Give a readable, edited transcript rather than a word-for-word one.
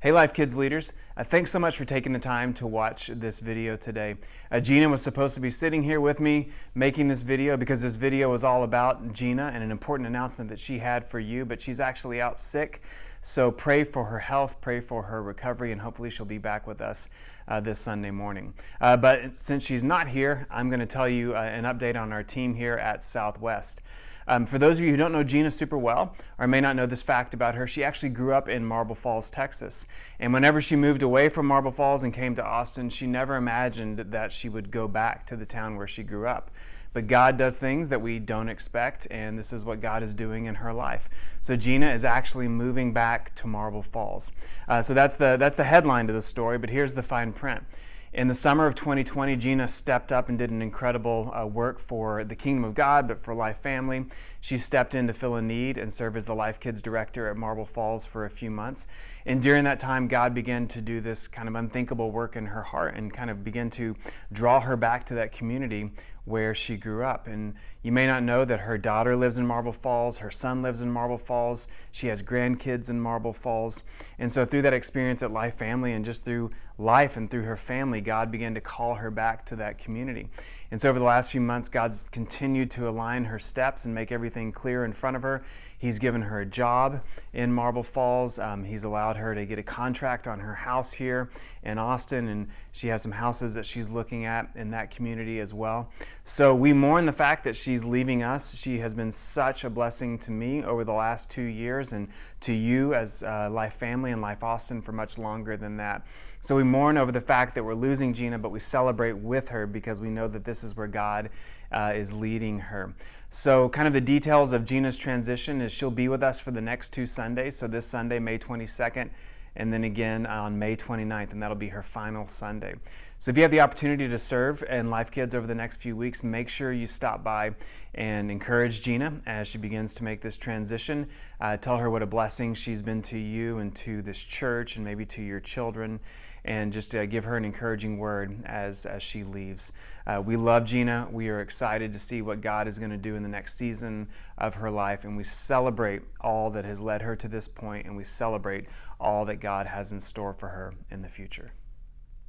Hey LifeKids leaders, thanks so much for taking the time to watch this video today. Gina was supposed to be sitting here with me making this video because this video was all about Gina and an important announcement that she had for you, but she's actually out sick. So pray for her health, pray for her recovery, and hopefully she'll be back with us this Sunday morning. But since she's not here, I'm going to tell you an update on our team here at Southwest. For those of you who don't know Gina super well, or may not know this fact about her, she actually grew up in Marble Falls, Texas. And whenever she moved away from Marble Falls and came to Austin, she never imagined that she would go back to the town where she grew up. But God does things that we don't expect, and this is what God is doing in her life. So Gina is actually moving back to Marble Falls. So that's the headline to the story, but here's the fine print. In the summer of 2020, Gina stepped up and did an incredible work for the Kingdom of God, but for Life Family. She stepped in to fill a need and serve as the LifeKids director at Marble Falls for a few months. And during that time, God began to do this kind of unthinkable work in her heart and kind of begin to draw her back to that community where she grew up. And you may not know that her daughter lives in Marble Falls, her son lives in Marble Falls, she has grandkids in Marble Falls. And so through that experience at Life Family and just through life and through her family, God began to call her back to that community. And so over the last few months, God's continued to align her steps and make everything clear in front of her. He's given her a job in Marble Falls. He's allowed her to get a contract on her house here in Austin, and she has some houses that she's looking at in that community as well. So we mourn the fact that she's leaving us. She has been such a blessing to me over the last 2 years and to you as Life Family and LifeAustin for much longer than that. So we mourn over the fact that we're losing Gina, but we celebrate with her because we know that this is where God is leading her. So kind of the details of Gina's transition is she'll be with us for the next 2 Sundays. So this Sunday, May 22nd, and then again on May 29th, and that'll be her final Sunday. So if you have the opportunity to serve in LifeKids over the next few weeks, make sure you stop by and encourage Gina as she begins to make this transition. Tell her what a blessing she's been to you and to this church and maybe to your children, and just give her an encouraging word as she leaves. We love Gina. We are excited to see what God is going to do in the next season of her life, and we celebrate all that has led her to this point, and we celebrate all that God has in store for her in the future.